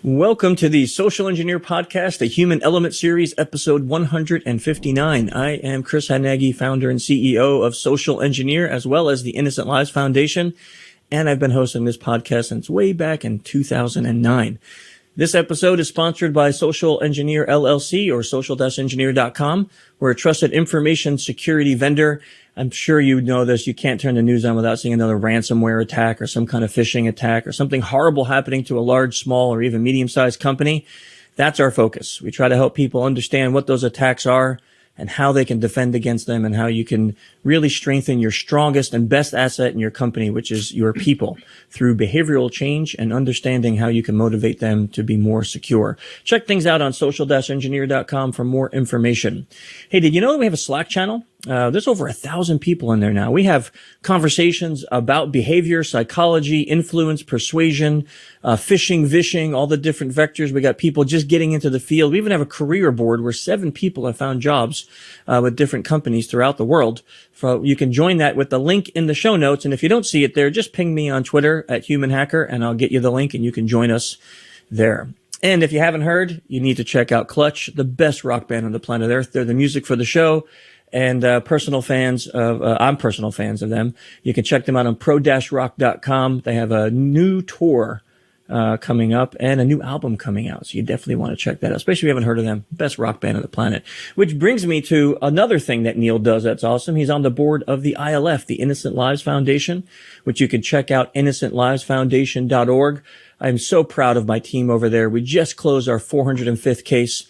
Welcome to the Social Engineer Podcast, a Human Element Series, episode 159. I am Chris Hadnagy, founder and CEO of Social Engineer, as well as the Innocent Lives Foundation, and I've been hosting this podcast since way back in 2009. This episode is sponsored by Social Engineer LLC, or social-engineer.com. We're a trusted information security vendor. I'm sure you know this. You can't turn the news on without seeing another ransomware attack or some kind of phishing attack or something horrible happening to a large, small, or even medium-sized company. That's our focus. We try to help people understand what those attacks are and how they can defend against them and how you can really strengthen your strongest and best asset in your company, which is your people, through behavioral change and understanding how you can motivate them to be more secure. Check things out on social-engineer.com for more information. Hey, did you know that we have a Slack channel? There's over 1,000 people in there now. We have conversations about behavior, psychology, influence, persuasion, phishing, vishing, all the different vectors. We got people just getting into the field. We even have a career board where 7 people have found jobs with different companies throughout the world. So you can join that with the link in the show notes. And if you don't see it there, just ping me on Twitter at @HumanHacker, and I'll get you the link and you can join us there. And if you haven't heard, you need to check out Clutch, the best rock band on the planet Earth. They're the music for the show. And I'm personal fans of them. You can check them out on pro-rock.com. They have a new tour coming up and a new album coming out. So you definitely want to check that out, especially if you haven't heard of them. Best rock band on the planet. Which brings me to another thing that Neil does that's awesome. He's on the board of the ILF, the Innocent Lives Foundation, which you can check out, innocentlivesfoundation.org. I'm so proud of my team over there. We just closed our 405th case.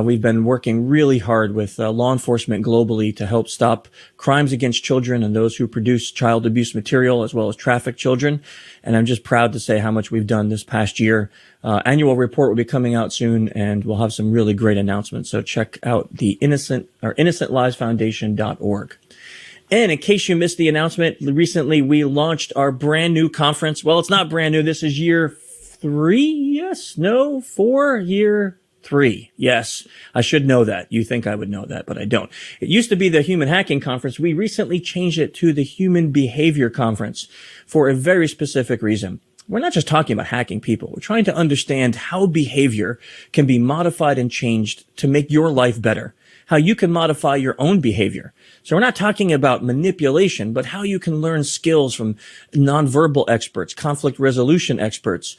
We've been working really hard with law enforcement globally to help stop crimes against children and those who produce child abuse material, as well as traffic children. And I'm just proud to say how much we've done this past year. Annual report will be coming out soon, and we'll have some really great announcements. So check out the innocentlivesfoundation.org. And in case you missed the announcement, recently we launched our brand new conference. Well, it's not brand new. This is year 3. Yes, I should know that. You think I would know that, but I don't. It used to be the Human Hacking Conference. We recently changed it to the Human Behavior Conference for a very specific reason. We're not just talking about hacking people. We're trying to understand how behavior can be modified and changed to make your life better, how you can modify your own behavior. So we're not talking about manipulation, but how you can learn skills from nonverbal experts, conflict resolution experts,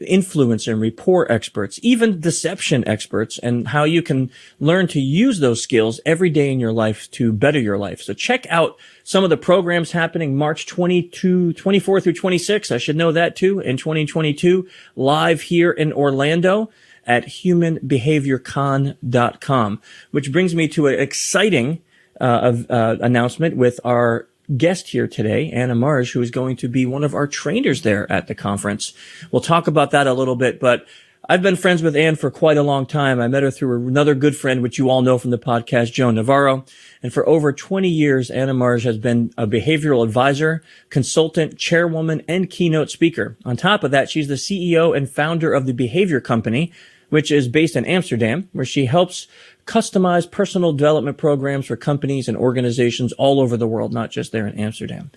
influence and rapport experts, even deception experts, and how you can learn to use those skills every day in your life to better your life. So check out some of the programs happening March 24 through 26. I should know that too, in 2022, live here in Orlando at humanbehaviorcon.com, which brings me to an exciting announcement with our guest here today, Anne-Maartje, who is going to be one of our trainers there at the conference. We'll talk about that a little bit, but I've been friends with Anne for quite a long time. I met her through another good friend, which you all know from the podcast, Joe Navarro. And for over 20 years, Anne-Maartje has been a behavioral advisor, consultant, chairwoman, and keynote speaker. On top of that, she's the CEO and founder of the Behavior Company, which is based in Amsterdam, where she helps customize personal development programs for companies and organizations all over the world, not just there in Amsterdam.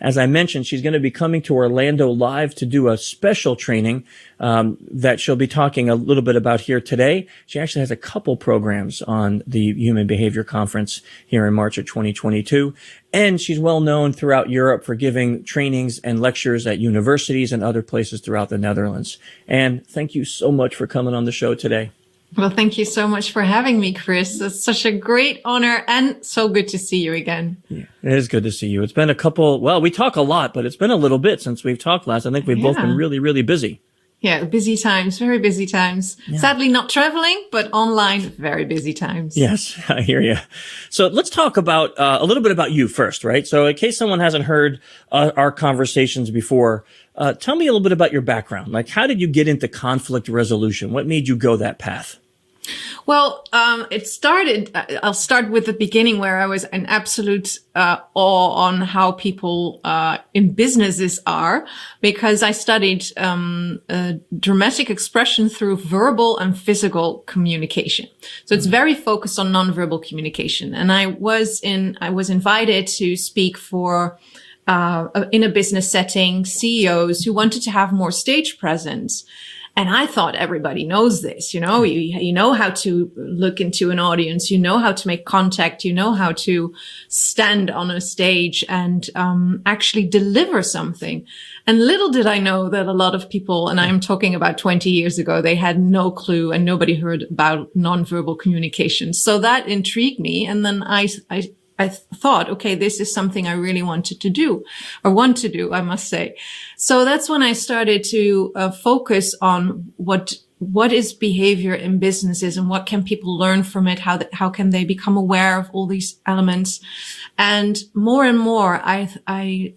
As I mentioned, she's going to be coming to Orlando live to do a special training that she'll be talking a little bit about here today. She actually has a couple programs on the Human Behavior Conference here in March of 2022. And she's well known throughout Europe for giving trainings and lectures at universities and other places throughout the Netherlands. And thank you so much for coming on the show today. Well, thank you so much for having me, Chris. It's such a great honor and so good to see you again. Yeah, it is good to see you. It's been we talk a lot, but it's been a little bit since we've talked last. I think we've both been really, really busy. Yeah, busy times, very busy times. Yeah. Sadly, not traveling, but online, very busy times. Yes, I hear you. So let's talk about a little bit about you first, right? So in case someone hasn't heard our conversations before, tell me a little bit about your background. Like, how did you get into conflict resolution? What made you go that path? Well, it started, I'll start with the beginning where I was in absolute awe on how people in businesses are, because I studied dramatic expression through verbal and physical communication. So it's very focused on nonverbal communication. And I was invited to speak for in a business setting, CEOs who wanted to have more stage presence. And I thought everybody knows this, you know how to look into an audience, you know how to make contact, you know how to stand on a stage and actually deliver something. And little did I know that a lot of people, and I'm talking about 20 years ago, they had no clue and nobody heard about nonverbal communication. So that intrigued me. And then I thought, okay, this is something I really want to do, I must say. So that's when I started to focus on what is behavior in businesses and what can people learn from it? How can they become aware of all these elements? And more, I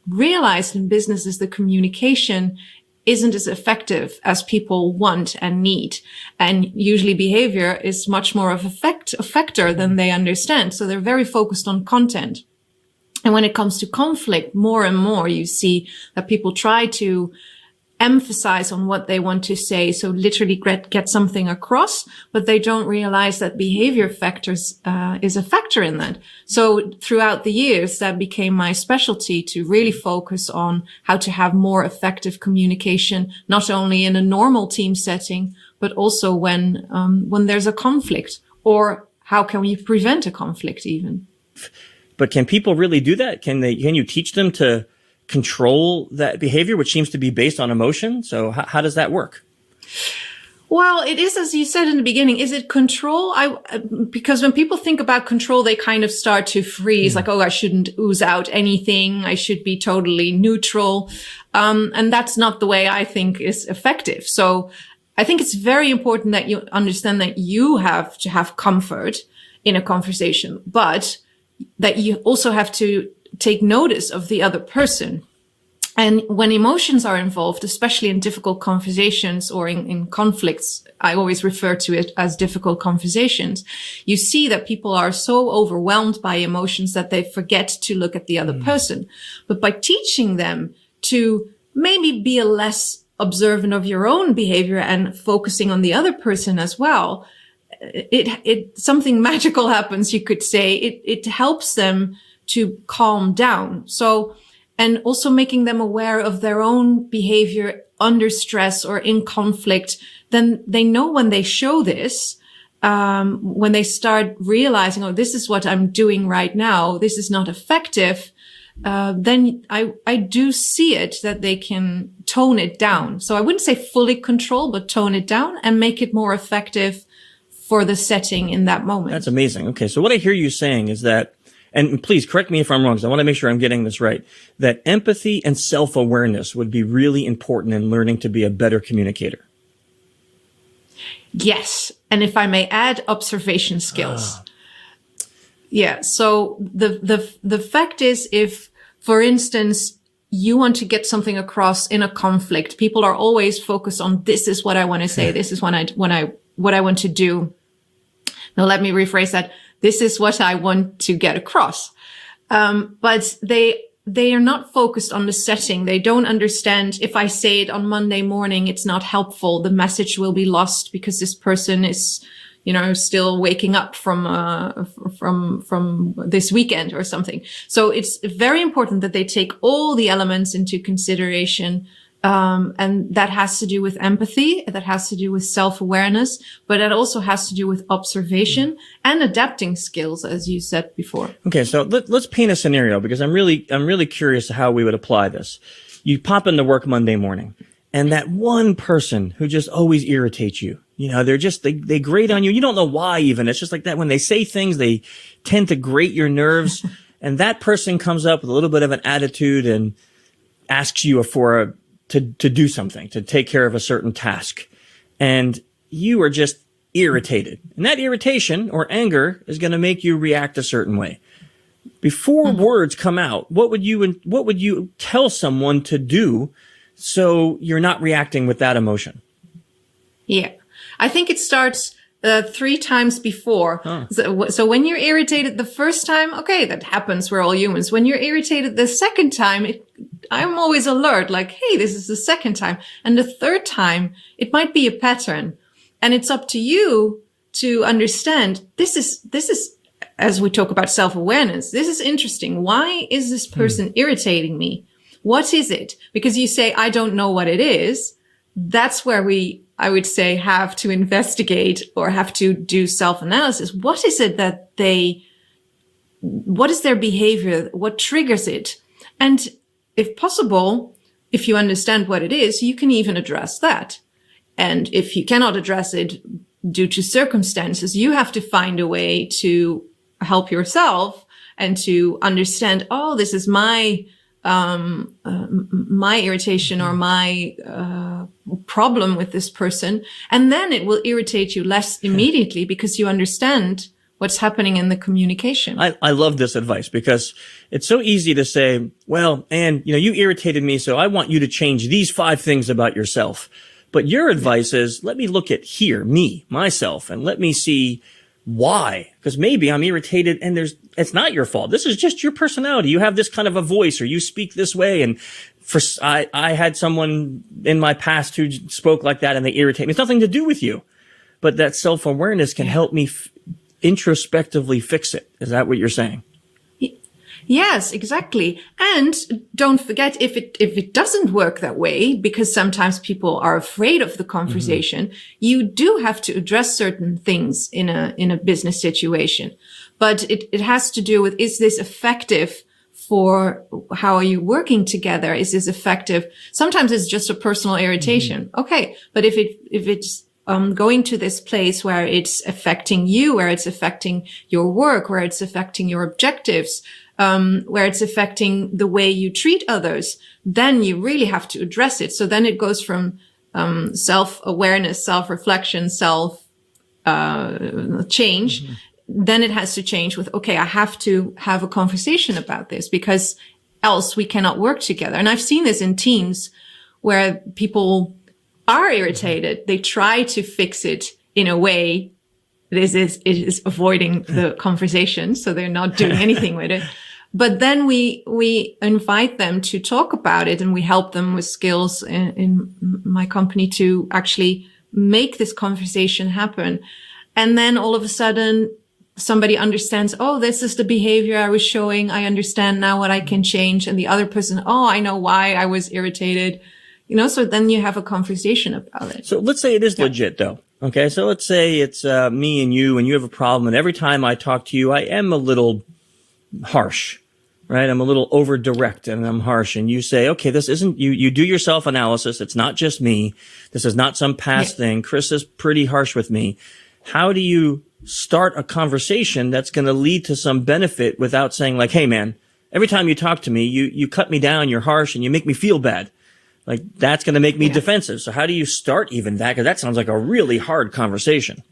realized in businesses, the communication isn't as effective as people want and need. And usually behavior is much more of a factor than they understand. So they're very focused on content. And when it comes to conflict, more and more you see that people try to emphasize on what they want to say. So literally get something across, but they don't realize that behavior factors, is a factor in that. So throughout the years, that became my specialty to really focus on how to have more effective communication, not only in a normal team setting, but also when there's a conflict, or how can we prevent a conflict even? But can people really do that? Can you teach them to control that behavior, which seems to be based on emotion? So how does that work? Well, it is, as you said in the beginning, is it control? Because when people think about control, they kind of start to freeze, like, oh, I shouldn't ooze out anything. I should be totally neutral. And that's not the way I think is effective. So I think it's very important that you understand that you have to have comfort in a conversation, but that you also have to take notice of the other person. And when emotions are involved, especially in difficult conversations or in conflicts, I always refer to it as difficult conversations. You see that people are so overwhelmed by emotions that they forget to look at the other person. But by teaching them to maybe be less observant of your own behavior and focusing on the other person as well, something magical happens, you could say. It helps them to calm down. So, and also making them aware of their own behavior under stress or in conflict. Then they know when they show this, when they start realizing, oh, this is what I'm doing right now, this is not effective, then I do see it that they can tone it down. So I wouldn't say fully control, but tone it down and make it more effective for the setting in that moment. That's amazing. Okay. So what I hear you saying is that, and please correct me if I'm wrong, because I want to make sure I'm getting this right, that empathy and self-awareness would be really important in learning to be a better communicator. Yes. And if I may add, observation skills. Yeah. So the fact is, if, for instance, you want to get something across in a conflict, people are always focused on, this is what I want to say. This is what I want to do. Now, let me rephrase that. This is what I want to get across. But they are not focused on the setting. They don't understand, if I say it on Monday morning, it's not helpful. The message will be lost because this person is, still waking up from this weekend or something. So it's very important that they take all the elements into consideration. And that has to do with empathy. That has to do with self-awareness, but it also has to do with observation and adapting skills, as you said before. Okay. So let's paint a scenario, because I'm really curious how we would apply this. You pop into work Monday morning, and that one person who just always irritates you, they grate on you. You don't know why even. It's just like that. When they say things, they tend to grate your nerves. And that person comes up with a little bit of an attitude and asks you to do something, to take care of a certain task. And you are just irritated. And that irritation or anger is going to make you react a certain way. Before words come out, what would you tell someone to do so you're not reacting with that emotion? Yeah. I think it starts 3 times before. So when you're irritated the first time, okay, that happens. We're all humans. When you're irritated the second time, I'm always alert, like, hey, this is the second time. And the third time, it might be a pattern. And it's up to you to understand, this is, as we talk about self-awareness, this is interesting. Why is this person irritating me? What is it? Because you say, I don't know what it is. that's where I would say, have to investigate or have to do self-analysis. What is it that what is their behavior? What triggers it? And if possible, if you understand what it is, you can even address that. And if you cannot address it due to circumstances, you have to find a way to help yourself and to understand, oh, this is my irritation or my problem with this person. And then it will irritate you less immediately because you understand what's happening in the communication. I love this advice because it's so easy to say, well, Anne, you irritated me, so I want you to change these 5 things about yourself. But your advice is, let me look at myself, and let me see why. Because maybe I'm irritated and it's not your fault. This is just your personality. You have this kind of a voice, or you speak this way. And I had someone in my past who spoke like that and they irritate me. It's nothing to do with you. But that self-awareness can help me introspectively fix it. Is that what you're saying? Yes, exactly. And don't forget, if it doesn't work that way, because sometimes people are afraid of the conversation, you do have to address certain things in a business situation. But it has to do with, is this effective for how are you working together? Is this effective? Sometimes it's just a personal irritation. Okay. But if it's going to this place where it's affecting you, where it's affecting your work, where it's affecting your objectives, where it's affecting the way you treat others, then you really have to address it. So then it goes from self-awareness, self-reflection, self-change. Then it has to change with, okay, I have to have a conversation about this because else we cannot work together. And I've seen this in teams where people are irritated. They try to fix it in a way it is avoiding the conversation. So they're not doing anything with it. But then we invite them to talk about it, and we help them with skills in my company to actually make this conversation happen. And then all of a sudden somebody understands, oh, this is the behavior I was showing. I understand now what I can change. And the other person, oh, I know why I was irritated. So then you have a conversation about it. So let's say it is legit though. Okay. So let's say it's me and you have a problem. And every time I talk to you, I am a little harsh, right? I'm a little over direct and I'm harsh. And you say, okay, this isn't you do your self analysis. It's not just me. This is not some past thing. Chris is pretty harsh with me. How do you start a conversation that's going to lead to some benefit without saying like, hey man, every time you talk to me, you cut me down, you're harsh and you make me feel bad. Like that's going to make me defensive. So how do you start even that? Because that sounds like a really hard conversation.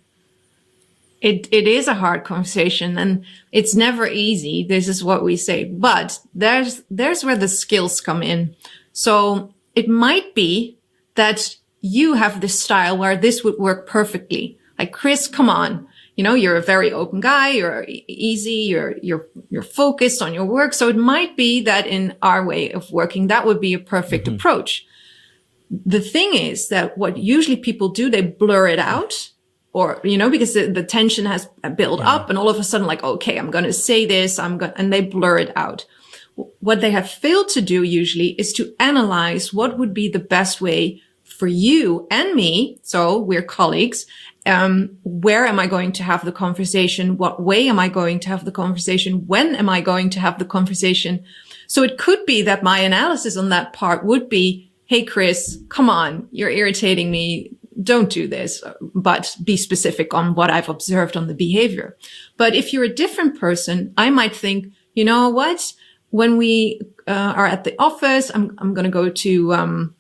It is a hard conversation and it's never easy. This is what we say, but there's where the skills come in. So it might be that you have this style where this would work perfectly. Like, Chris, come on. You're a very open guy. You're easy. You're focused on your work. So it might be that in our way of working, that would be a perfect approach. The thing is that what usually people do, they blur it out or, because the tension has built up and all of a sudden like, okay, I'm going to say this. And they blur it out. What they have failed to do usually is to analyze what would be the best way for you and me. So we're colleagues. Where am I going to have the conversation? What way am I going to have the conversation? When am I going to have the conversation? So it could be that my analysis on that part would be, hey, Chris, come on, you're irritating me. Don't do this, but be specific on what I've observed on the behavior. But if you're a different person, I might think, you know what? When we are at the office, I'm going to go to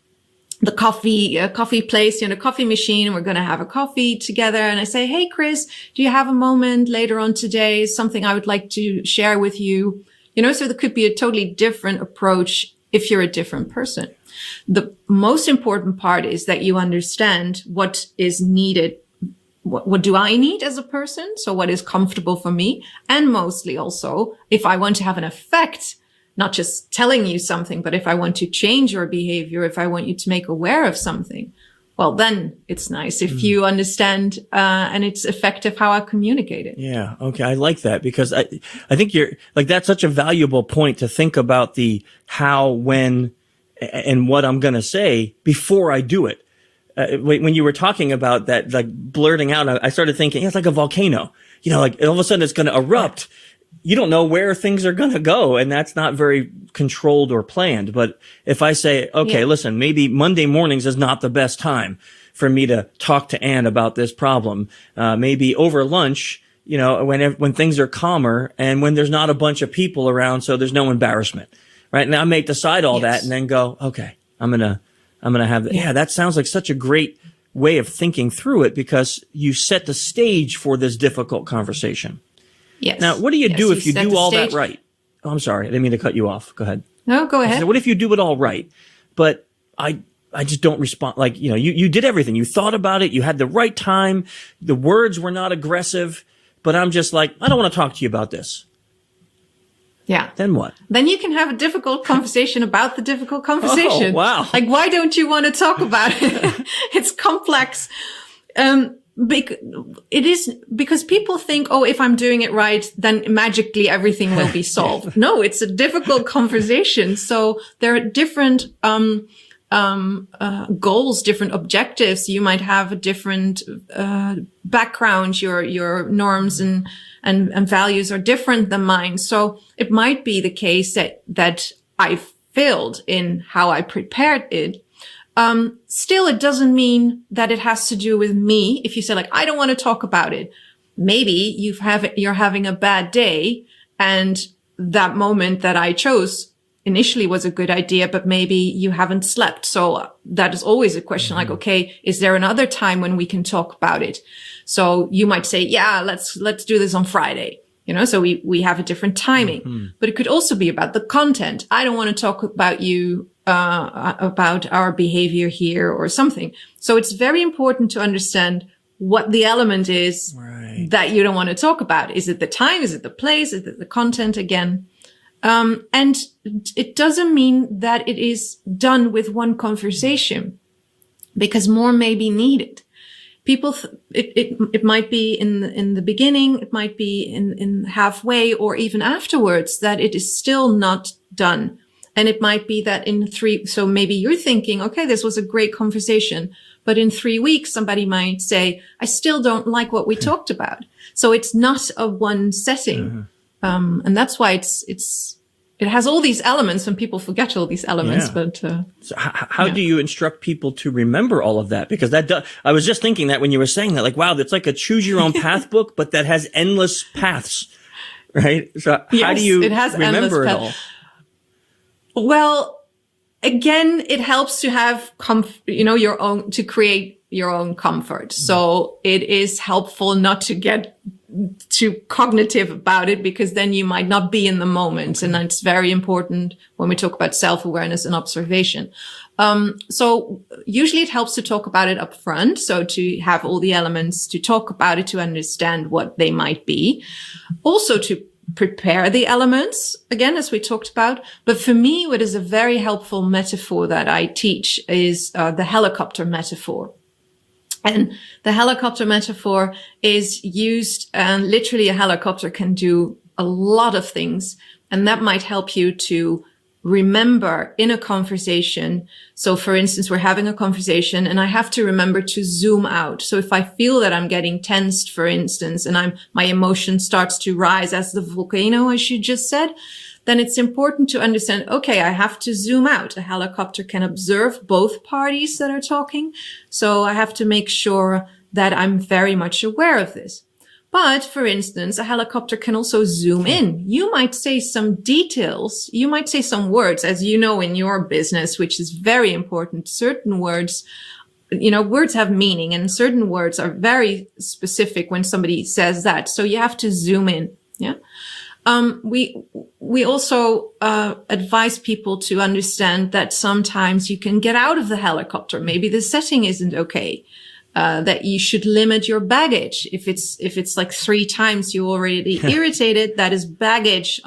the coffee place, coffee machine, and we're going to have a coffee together. And I say, hey, Chris, do you have a moment later on today? Something I would like to share with you. So there could be a totally different approach if you're a different person. The most important part is that you understand what is needed. What do I need as a person? So what is comfortable for me? And mostly also, if I want to have an effect, not just telling you something, but if I want to change your behavior, if I want you to make aware of something, well, then it's nice if you understand, and it's effective how I communicate it. Yeah. Okay. I like that because I think you're like, that's such a valuable point to think about the how, when, and what I'm going to say before I do it. when you were talking about that, like blurting out, I started thinking, yeah, it's like a volcano, like all of a sudden it's going to erupt. You don't know where things are going to go, and that's not very controlled or planned. But if I say, okay, listen, maybe Monday mornings is not the best time for me to talk to Anne about this problem. Maybe over lunch, when things are calmer and when there's not a bunch of people around, so there's no embarrassment, right? And I may decide all that and then go, okay, I'm gonna have that. Yeah, that sounds like such a great way of thinking through it, because you set the stage for this difficult conversation. Yes. Now, what do you do if you do all that right? Oh, I'm sorry. I didn't mean to cut you off. Go ahead. No, go ahead. What if you do it all right, but I just don't respond? Like, you did everything. You thought about it. You had the right time. The words were not aggressive, but I'm just like, I don't want to talk to you about this. Yeah. Then what? Then you can have a difficult conversation about the difficult conversation. Oh, wow. Like, why don't you want to talk about it? It's complex. It is because people think, oh, if I'm doing it right, then magically everything will be solved. No, it's a difficult conversation. So there are different goals, different objectives. You might have a different background. Your norms and values are different than mine. So it might be the case that I failed in how I prepared it. Still, it doesn't mean that it has to do with me. If you say, like, I don't want to talk about it, maybe you're having a bad day, and that moment that I chose initially was a good idea, but maybe you haven't slept. So that is always a question, like, okay, is there another time when we can talk about it? So you might say, yeah, let's do this on Friday. So we have a different timing, but it could also be about the content. I don't want to talk about you, about our behavior here or something. So it's very important to understand what the element is that you don't want to talk about. Is it the time? Is it the place? Is it the content again? And it doesn't mean that it is done with one conversation, because more may be needed. People, it might be in the beginning, it might be in halfway, or even afterwards, that it is still not done. And it might be that so maybe you're thinking, okay, this was a great conversation, but in 3 weeks, somebody might say, I still don't like what we talked about. So it's not a one setting. And that's why it has all these elements, and people forget all these elements. But so how do you instruct people to remember all of that? Because I was just thinking that when you were saying that, like, wow, it's like a choose your own path book, but that has endless paths, right? So how do you remember it all? Well, again, it helps to have your own, to create your own comfort. So it is helpful not to get too cognitive about it, because then you might not be in the moment. And it's very important when we talk about self-awareness and observation. So usually it helps to talk about it up front. So to have all the elements to talk about it, to understand what they might be. Also to prepare the elements, again, as we talked about. But for me, what is a very helpful metaphor that I teach is the helicopter metaphor. And the helicopter metaphor is used, and literally a helicopter can do a lot of things. And that might help you to remember in a conversation. So for instance, we're having a conversation and I have to remember to zoom out. So if I feel that I'm getting tensed, for instance, and my emotion starts to rise as the volcano, as you just said, then it's important to understand, okay, I have to zoom out. A helicopter can observe both parties that are talking. So I have to make sure that I'm very much aware of this. But for instance, a helicopter can also zoom in. You might say some details. You might say some words, as you know, in your business, which is very important. Certain words, words have meaning, and certain words are very specific when somebody says that. So you have to zoom in. Yeah. We also advise people to understand that sometimes you can get out of the helicopter. Maybe the setting isn't okay. That you should limit your baggage. If it's like 3 times you already irritated, that is baggage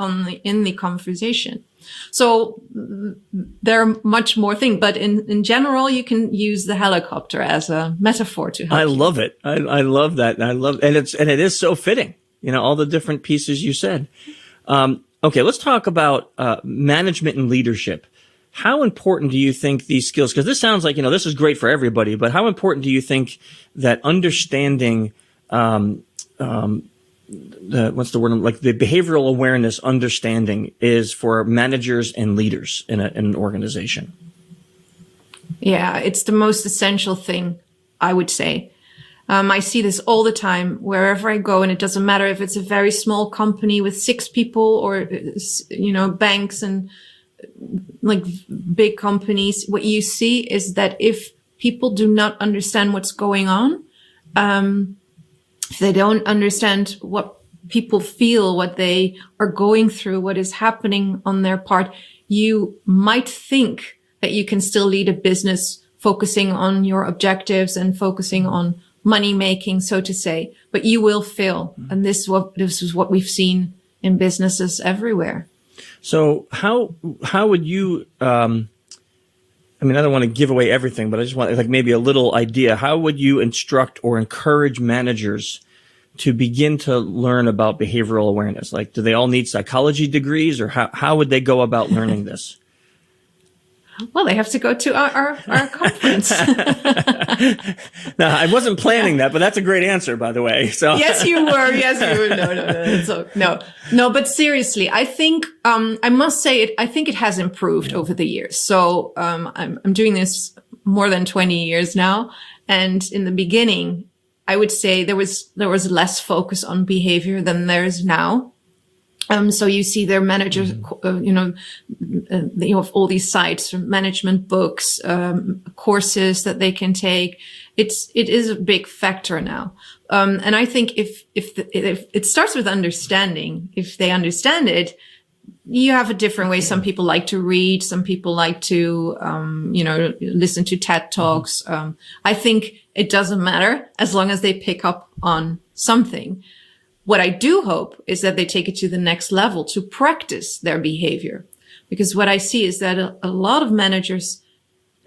in the conversation. So there are much more things, but in general, you can use the helicopter as a metaphor to help. I love it. I love that. And it is so fitting. All the different pieces you said. Okay, let's talk about management and leadership. how important do you think these skills, because this sounds like, this is great for everybody, but how important do you think that understanding, what's the word, like the behavioral awareness understanding is for managers and leaders in an organization? Yeah, it's the most essential thing, I would say. I see this all the time wherever I go, and it doesn't matter if it's a very small company with 6 people or, banks and like big companies. What you see is that if people do not understand what's going on, if they don't understand what people feel, what they are going through, what is happening on their part, you might think that you can still lead a business focusing on your objectives and focusing on money making, so to say, but you will fail. And this is what we've seen in businesses everywhere. So how would you, I don't want to give away everything, but I just want like maybe a little idea. How would you instruct or encourage managers to begin to learn about behavioral awareness? Like, do they all need psychology degrees, or how would they go about learning this? Well, they have to go to our conference. No, I wasn't planning that, but that's a great answer, by the way. So Yes, you were. No. But seriously, I think I must say it. I think it has improved over the years. So I'm doing this more than 20 years now, and in the beginning, I would say there was less focus on behavior than there is now. So you see their managers, they have all these sites, management books, courses that they can take. It is a big factor now. And I think if it starts with understanding, if they understand it, you have a different way. Some people like to read. Some people like to, listen to TED Talks. I think it doesn't matter as long as they pick up on something. What I do hope is that they take it to the next level to practice their behavior. Because what I see is that a lot of managers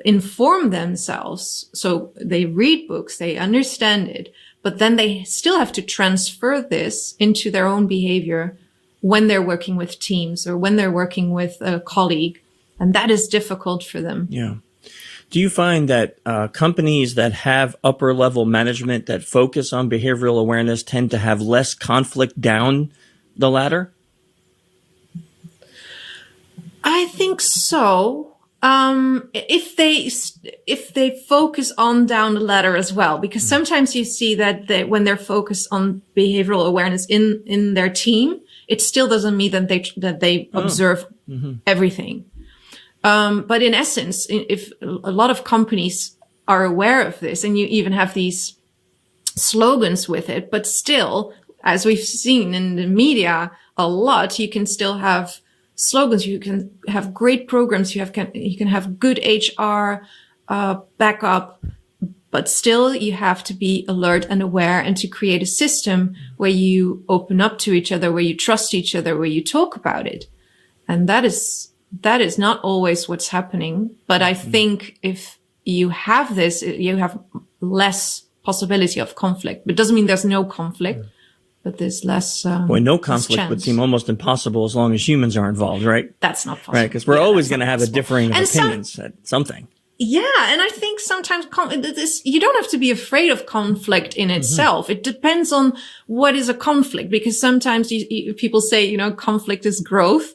inform themselves. So they read books, they understand it, but then they still have to transfer this into their own behavior when they're working with teams or when they're working with a colleague. And that is difficult for them. Yeah. Do you find that companies that have upper level management that focus on behavioral awareness tend to have less conflict down the ladder? I think so. If they focus on down the ladder as well, because sometimes you see that when they're focused on behavioral awareness in their team, it still doesn't mean that they observe everything. But in essence, if a lot of companies are aware of this, and you even have these slogans with it, but still, as we've seen in the media a lot, you can still have slogans. You can have great programs. You can have good HR backup, but still you have to be alert and aware, and to create a system where you open up to each other, where you trust each other, where you talk about it, and that is not always what's happening. But I think if you have this, you have less possibility of conflict. But it doesn't mean there's no conflict, but there's less. No conflict would seem almost impossible as long as humans are involved, right? That's not possible. Right, because we're always going to have a differing opinions at something. Yeah, and I think sometimes you don't have to be afraid of conflict in itself. It depends on what is a conflict, because sometimes people say, conflict is growth.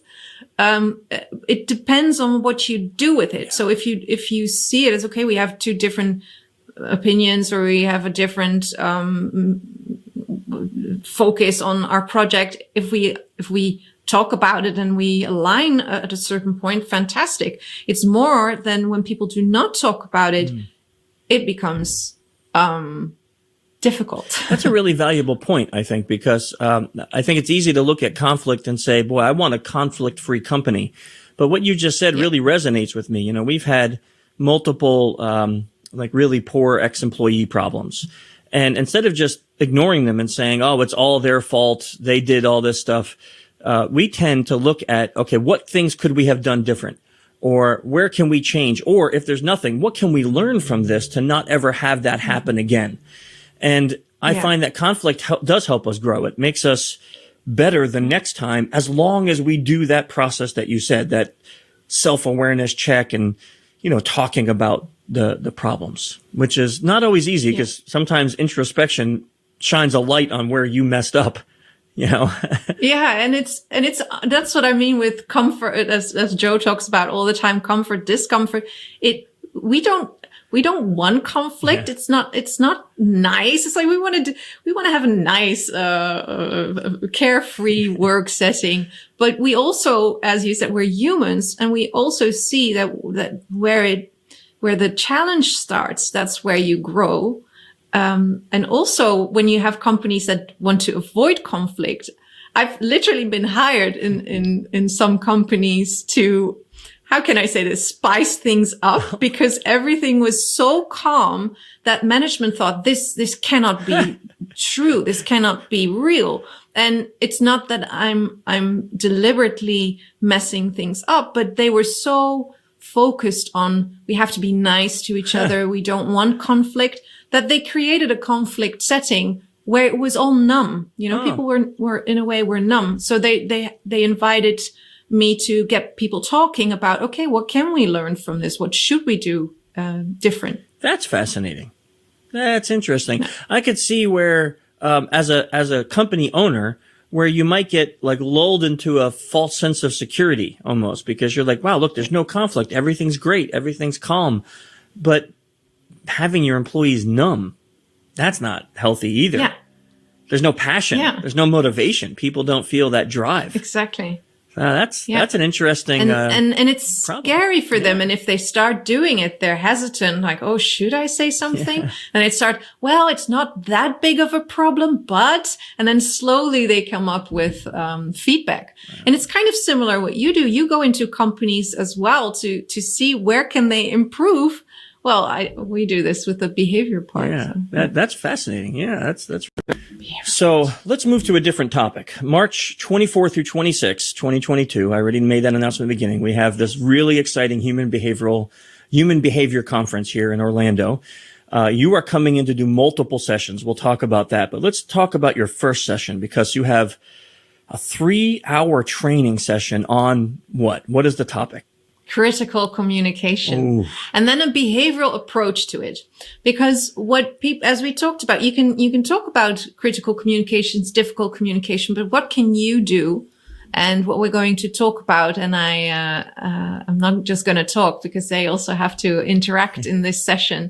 It depends on what you do with it. Yeah. So if you see it as, okay, we have 2 different opinions, or we have a different focus on our project, if we talk about it and we align at a certain point, fantastic. It's more than when people do not talk about it, it becomes difficult. That's a really valuable point, I think, because I think it's easy to look at conflict and say, boy, I want a conflict-free company. But what you just said really resonates with me. We've had multiple really poor ex-employee problems. And instead of just ignoring them and saying, oh, it's all their fault, they did all this stuff, we tend to look at, okay, what things could we have done different? Or where can we change? Or if there's nothing, what can we learn from this to not ever have that happen again? And I find that conflict does help us grow. It makes us better the next time, as long as we do that process that you said, that self-awareness check and, talking about the problems, which is not always easy because sometimes introspection shines a light on where you messed up, Yeah. And that's what I mean with comfort, as Joe talks about all the time, comfort, discomfort. We don't want conflict. Yeah. It's not nice. It's like we want to have a nice, carefree work setting. But we also, as you said, we're humans, and we also see that where the challenge starts, that's where you grow. And also when you have companies that want to avoid conflict, I've literally been hired in some companies to, how can I say this, spice things up, because everything was so calm that management thought this cannot be true. This cannot be real. And it's not that I'm deliberately messing things up, but they were so focused on, we have to be nice to each other. We don't want conflict, that they created a conflict setting where it was all numb. People were in a way were numb. So they invited me to get people talking about, okay, what can we learn from this? What should we do different? That's fascinating. That's interesting. I could see where, as a company owner, where you might get like lulled into a false sense of security almost, because you're like, wow, look, there's no conflict. Everything's great. Everything's calm. But having your employees numb, that's not healthy either. Yeah. There's no passion. Yeah. There's no motivation. People don't feel that drive. Exactly. That's an interesting and it's problem. Scary for them. And if they start doing it, they're hesitant, like, oh, should I say something? Yeah. And they start, well, it's not that big of a problem, but, and then slowly they come up with feedback. Wow. And it's kind of similar what you do. You go into companies as well to see where can they improve. Well, we do this with the behavior part. Yeah, so. That's fascinating. Yeah, that's. So let's move to a different topic. March 24 through 26, 2022. I already made that announcement at the beginning. We have this really exciting human behavior conference here in Orlando. You are coming in to do multiple sessions. We'll talk about that, but let's talk about your first session, because you have a 3-hour training session on what? What is the topic? Critical communication. Ooh. And then a behavioral approach to it. Because what people, as we talked about, you can talk about critical communications, difficult communication, but what can you do? And what we're going to talk about, and I'm not just going to talk, because they also have to interact in this session,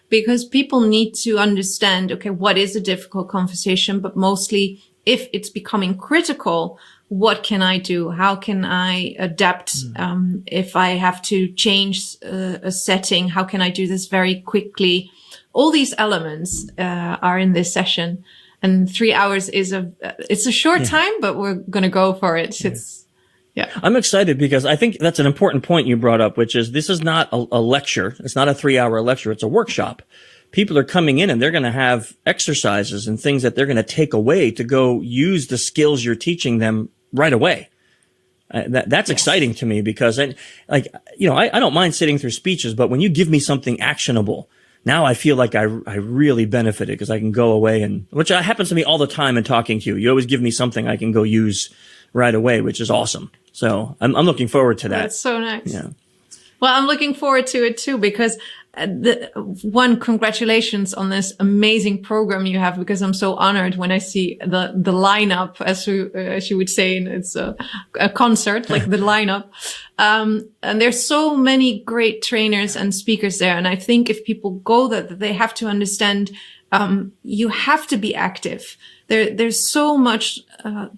because people need to understand, okay, what is a difficult conversation, but mostly if it's becoming critical, what can I do? How can I adapt? If I have to change a setting, how can I do this very quickly? All these elements are in this session, and 3 hours it's a short time, but we're going to go for it. Yeah. I'm excited because I think that's an important point you brought up, which is this is not a lecture. It's not a 3-hour lecture. It's a workshop. People are coming in and they're going to have exercises and things that they're going to take away to go use the skills you're teaching them right away. That's exciting to me, because I don't mind sitting through speeches, but when you give me something actionable, now I feel like I really benefited, because I can go away, and which happens to me all the time in talking to you. You always give me something I can go use right away, which is awesome. So I'm looking forward to that. That's so nice. Yeah. Well, I'm looking forward to it too, because congratulations on this amazing program you have, because I'm so honored when I see the lineup, as you would say, and it's a concert, like the lineup. And there's so many great trainers and speakers there. And I think if people go there, they have to understand, you have to be active. There's so much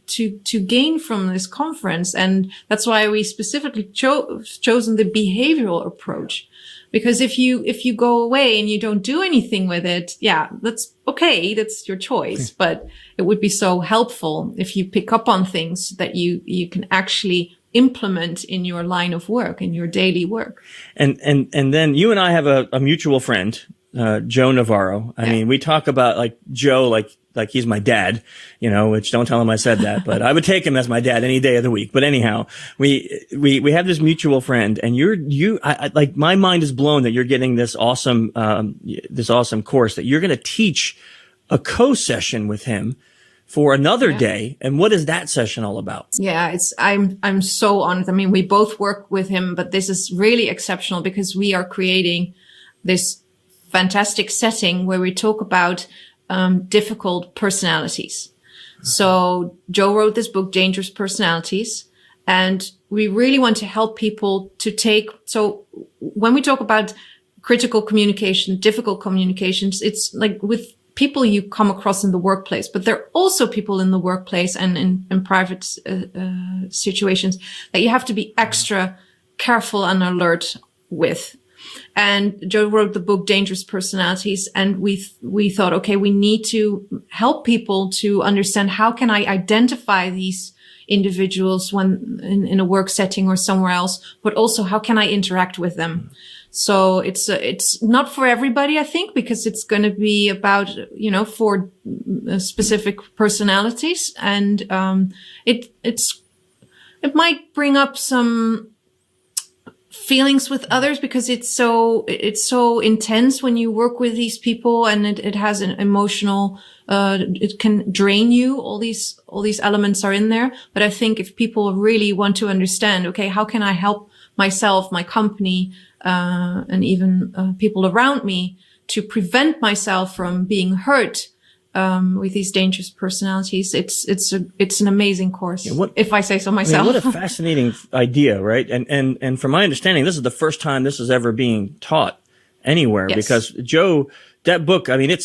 to gain from this conference, and that's why we specifically chosen the behavioral approach. Because if you go away and you don't do anything with it, yeah, that's okay. That's your choice. But it would be so helpful if you pick up on things that you can actually implement in your line of work, in your daily work. And then you and I have a mutual friend, Joe Navarro. I mean, we talk about like Joe, like he's my dad, which don't tell him I said that, but I would take him as my dad any day of the week. But anyhow, we have this mutual friend, and I like, my mind is blown that you're getting this awesome course, that you're going to teach a co-session with him for another day. And what is that session all about? Yeah, I'm so honored. I mean, we both work with him, but this is really exceptional because we are creating this fantastic setting where we talk about difficult personalities. So Joe wrote this book, Dangerous Personalities, and we really want to help people to so when we talk about critical communication, difficult communications, it's like with people you come across in the workplace, but there are also people in the workplace and in private situations that you have to be extra careful and alert with. And Joe wrote the book Dangerous Personalities, and we thought, okay, we need to help people to understand how can I identify these individuals when in a work setting or somewhere else, but also how can I interact with them? So it's not for everybody, I think, because it's going to be about, for specific personalities, and it might bring up some feelings with others because it's so intense when you work with these people, and it has an emotional, it can drain you. All these elements are in there. But I think if people really want to understand, okay, how can I help myself, my company, and even people around me to prevent myself from being hurt with these dangerous personalities, it's an amazing course, if I say so myself. I mean, what a fascinating idea, right? And from my understanding, this is the first time this is ever being taught anywhere. Yes. Because Joe, that book, it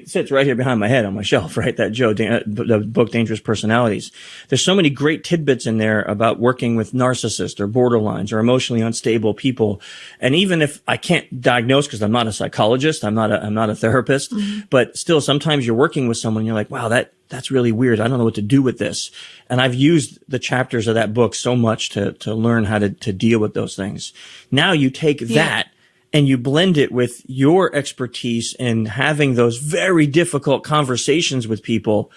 sits right here behind my head on my shelf, right? That Joe, the book, Dangerous Personalities. There's so many great tidbits in there about working with narcissists or borderlines or emotionally unstable people. And even if I can't diagnose, because I'm not a psychologist, I'm not a therapist, but still sometimes you're working with someone, you're like, wow, that's really weird. I don't know what to do with this. And I've used the chapters of that book so much to learn how to deal with those things. Now you take that and you blend it with your expertise in having those very difficult conversations with people.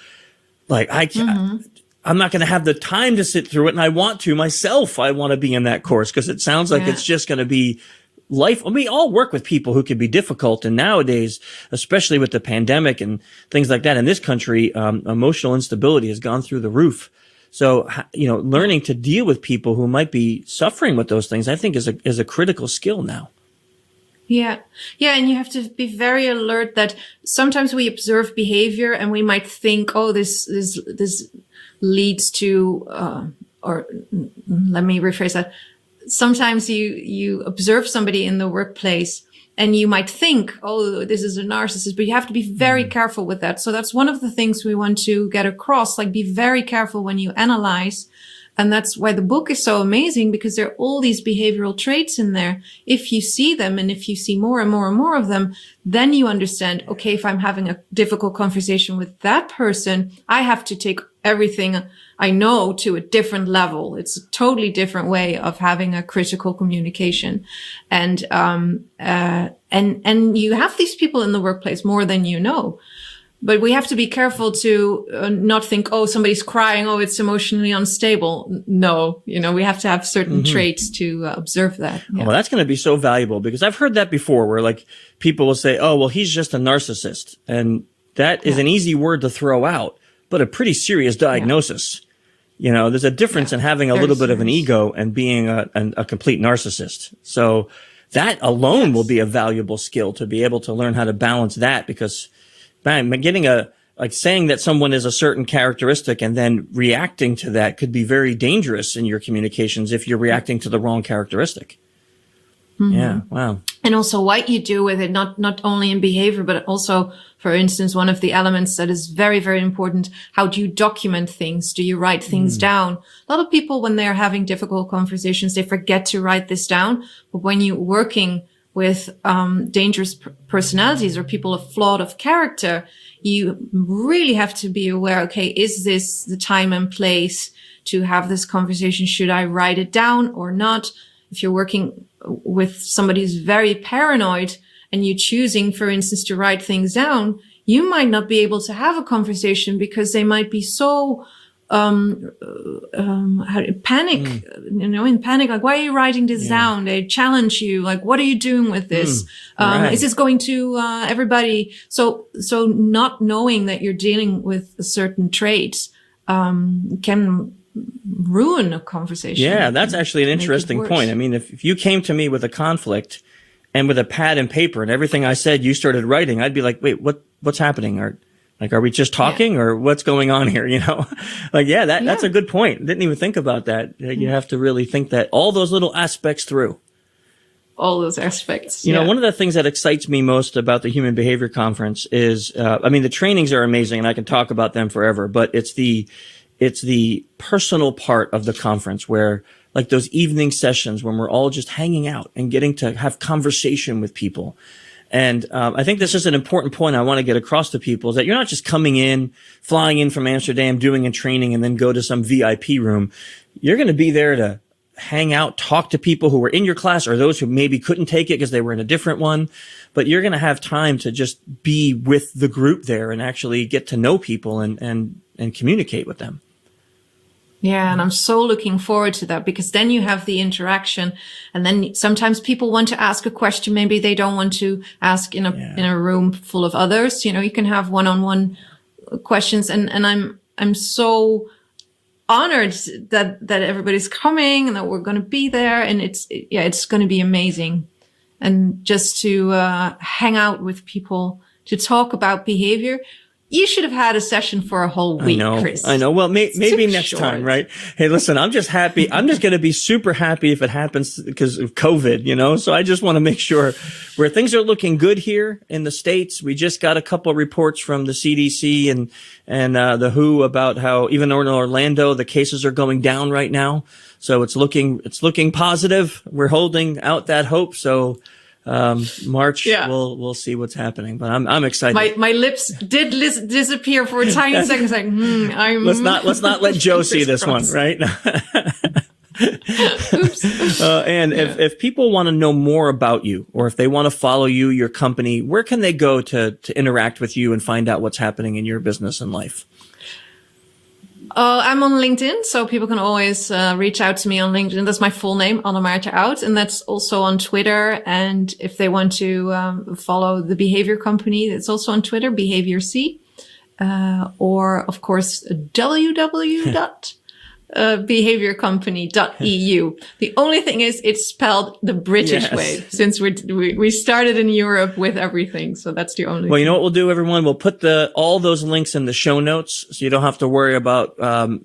Like I'm not going to have the time to sit through it, and I want to myself. I want to be in that course because it sounds like it's just going to be life. We all work with people who can be difficult. And nowadays, especially with the pandemic and things like that in this country, emotional instability has gone through the roof. So, learning to deal with people who might be suffering with those things, I think is a critical skill now. Yeah. Yeah. And you have to be very alert that sometimes we observe behavior and we might think, oh, this leads to, or let me rephrase that. Sometimes you observe somebody in the workplace and you might think, oh, this is a narcissist, but you have to be very careful with that. So that's one of the things we want to get across, like be very careful when you analyze. And that's why the book is so amazing, because there are all these behavioral traits in there. If you see them and if you see more and more and more of them, then you understand, okay, if I'm having a difficult conversation with that person, I have to take everything I know to a different level. It's a totally different way of having a critical communication. And you have these people in the workplace more than you know. But we have to be careful to not think, oh, somebody's crying, oh, it's emotionally unstable. No, we have to have certain traits to observe that. Yeah. Well, that's going to be so valuable, because I've heard that before where like people will say, oh, well, he's just a narcissist. And that is an easy word to throw out, but a pretty serious diagnosis. There's a difference in having a little bit of an ego and being a complete narcissist. So that alone will be a valuable skill to be able to learn how to balance that, because getting saying that someone is a certain characteristic and then reacting to that could be very dangerous in your communications if you're reacting to the wrong characteristic. Yeah. Wow. And also what you do with it, not only in behavior, but also, for instance, one of the elements that is very, very important. How do you document things? Do you write things down? A lot of people, when they're having difficult conversations, they forget to write this down. But when you're working with dangerous personalities or people of flawed of character, you really have to be aware, okay, is this the time and place to have this conversation? Should I write it down or not? If you're working with somebody who's very paranoid and you're choosing, for instance, to write things down, you might not be able to have a conversation because they might be so panic, in panic, like, why are you writing this down? They challenge you, like, what are you doing with this? Is this going to everybody? So not knowing that you're dealing with a certain trait can ruin a conversation. Yeah, that's actually an interesting point. I mean, if you came to me with a conflict and with a pad and paper and everything I said you started writing, I'd be like, wait, what's happening? Or like, are we just talking or what's going on here? You know, like, that's a good point. Didn't even think about that. You have to really think that all those little aspects through. All those aspects. You know, one of the things that excites me most about the Human Behavior Conference is, I mean, the trainings are amazing and I can talk about them forever, but it's the personal part of the conference where, like, those evening sessions when we're all just hanging out and getting to have conversation with people. And I think this is an important point I want to get across to people, is that you're not just coming in, flying in from Amsterdam, doing a training, and then go to some VIP room. You're going to be there to hang out, talk to people who were in your class or those who maybe couldn't take it because they were in a different one. But you're going to have time to just be with the group there and actually get to know people and communicate with them. Yeah, and I'm so looking forward to that, because then you have the interaction, and then sometimes people want to ask a question maybe they don't want to ask in a room full of others. You know, you can have one-on-one questions, and I'm so honored that everybody's coming and that we're going to be there, and it's going to be amazing. And just to hang out with people, to talk about behavior. You should have had a session for a whole week, Chris. I know. Well, maybe next time, right? Hey, listen, I'm just happy. I'm just going to be super happy if it happens because of COVID, you know? So I just want to make sure where things are looking good here in the States. We just got a couple of reports from the CDC and the WHO about how even in Orlando, the cases are going down right now. So it's looking positive. We're holding out that hope. So March, we'll see what's happening, but I'm excited. My lips did disappear for a tiny second. It's like, let's not let Joe see this one, right? Oops. And if people want to know more about you, or if they want to follow you, your company, where can they go to interact with you and find out what's happening in your business and life? I'm on LinkedIn, so people can always reach out to me on LinkedIn. That's my full name, Anne-Maartje Oud, and that's also on Twitter. And if they want to follow the Behavior Company, it's also on Twitter, Behavior C, or of course www.behaviorcompany.eu. The only thing is, it's spelled the British way, since we started in Europe with everything. So that's the only. Well, you know what we'll do, everyone? We'll put all those links in the show notes, so you don't have to worry about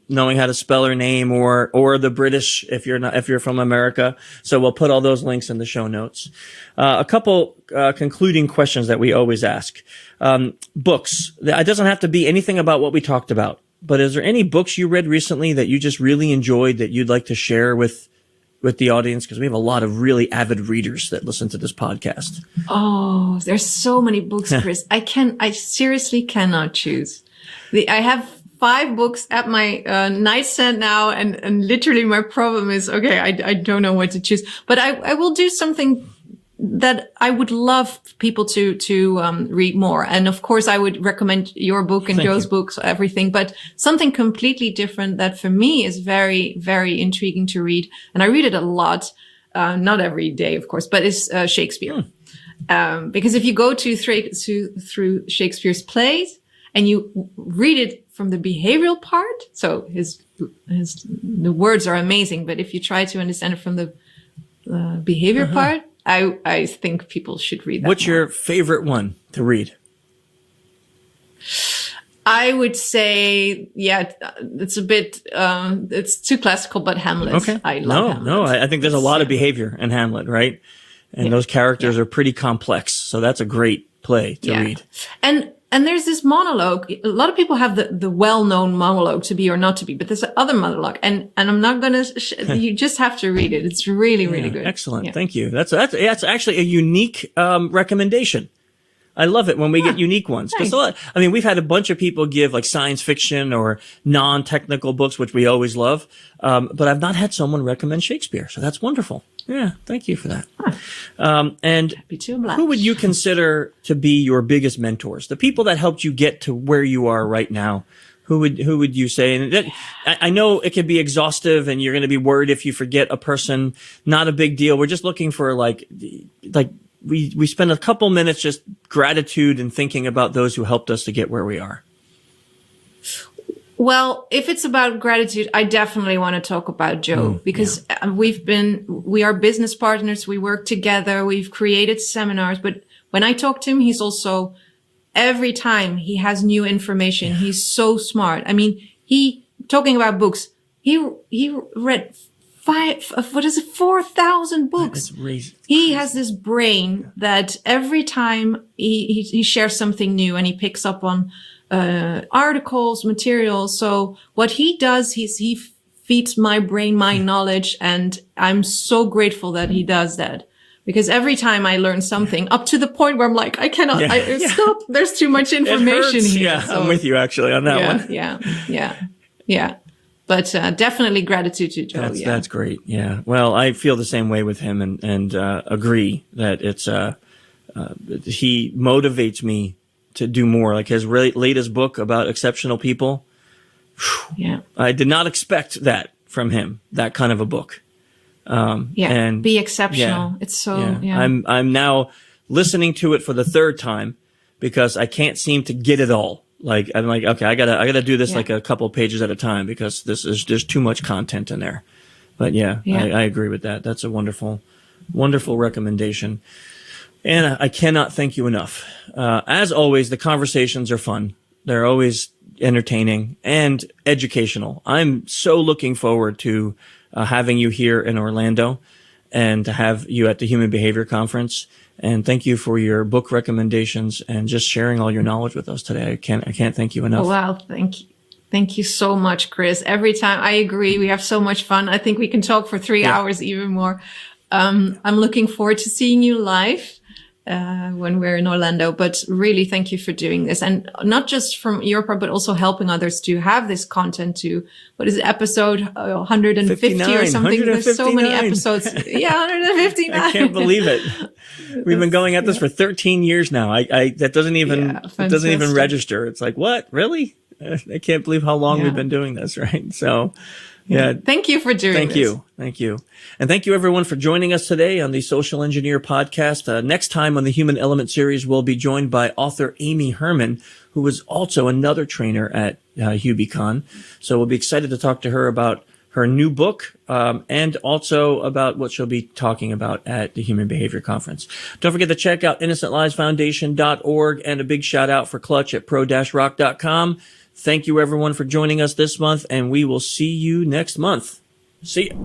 knowing how to spell her name or the British if you're from America. So we'll put all those links in the show notes. A couple concluding questions that we always ask. Books. It doesn't have to be anything about what we talked about. But is there any books you read recently that you just really enjoyed that you'd like to share with the audience? Because we have a lot of really avid readers that listen to this podcast. Oh, there's so many books, Chris. I seriously cannot choose. I have 5 books at my nightstand now, and literally my problem is, okay, I don't know what to choose. But I will do something that I would love people to read more. And of course, I would recommend your book and Joe's books, everything, but something completely different that for me is very, very intriguing to read. And I read it a lot, not every day, of course, but it's Shakespeare. Because if you go through Shakespeare's plays and you read it from the behavioral part, so the words are amazing, but if you try to understand it from the behavior part, I think people should read that. What's your favorite one to read? I would say, it's a bit, it's too classical, but Hamlet. Okay. I love Hamlet. No, I think there's a lot of behavior in Hamlet, right? And those characters are pretty complex. So that's a great play to read. And there's this monologue. A lot of people have the well-known monologue, to be or not to be, but there's other monologue. And I'm not going to, you just have to read it. It's really, really good. Excellent. Thank you. That's actually a unique, recommendation. I love it when we get unique ones. Because we've had a bunch of people give like science fiction or non-technical books, which we always love. But I've not had someone recommend Shakespeare. So that's wonderful. Yeah. Thank you for that. And who would you consider to be your biggest mentors? The people that helped you get to where you are right now. who would you say? And that, I know it can be exhaustive and you're going to be worried if you forget a person. Not a big deal. We're just looking for like we spend a couple minutes just gratitude and thinking about those who helped us to get where we are. Well, if it's about gratitude, I definitely want to talk about Joe because we are business partners. We work together. We've created seminars, but when I talk to him, he's also, every time he has new information, he's so smart. I mean, talking about books, he read 4,000 books. He has this brain that every time he shares something new and he picks up on articles, materials. So what he does, he feeds my brain, my knowledge, and I'm so grateful that he does that. Because every time I learn something, up to the point where I'm like, I cannot, stop. There's too much information here. Yeah, so, I'm with you actually on that one. Yeah. But definitely gratitude to Joe. That's great. Yeah. Well, I feel the same way with him and agree that it's he motivates me to do more. Like his latest book about exceptional people. Yeah. I did not expect that from him, that kind of a book. And be exceptional. It's so, I'm now listening to it for the third time because I can't seem to get it all. Like, I'm like, okay, I gotta do this like a couple pages at a time because there's too much content in there. But I agree with that. That's a wonderful, wonderful recommendation. And I cannot thank you enough. As always, the conversations are fun. They're always entertaining and educational. I'm so looking forward to having you here in Orlando and to have you at the Human Behavior Conference. And thank you for your book recommendations and just sharing all your knowledge with us today. I can't thank you enough. Oh, wow. Thank you. Thank you so much, Chris. Every time I agree, we have so much fun. I think we can talk for 3 hours, even more. I'm looking forward to seeing you live. When we're in Orlando, but really thank you for doing this. And not just from your part, but also helping others to have this content to, what is it, episode 150 or something? There's so many episodes. 159. I can't believe it. We've been going at this for 13 years now. That doesn't even, it doesn't even register. It's like, what? Really? I can't believe how long we've been doing this, right? So, thank you for doing this. Thank you. And thank you everyone for joining us today on the Social Engineer podcast. Next time on the Human Element series, we'll be joined by author Amy Herman, who is also another trainer at HubeCon. So we'll be excited to talk to her about her new book, and also about what she'll be talking about at the Human Behavior Conference. Don't forget to check out InnocentLivesFoundation.org and a big shout out for Clutch at pro-rock.com. Thank you everyone for joining us this month, and we will see you next month. See ya.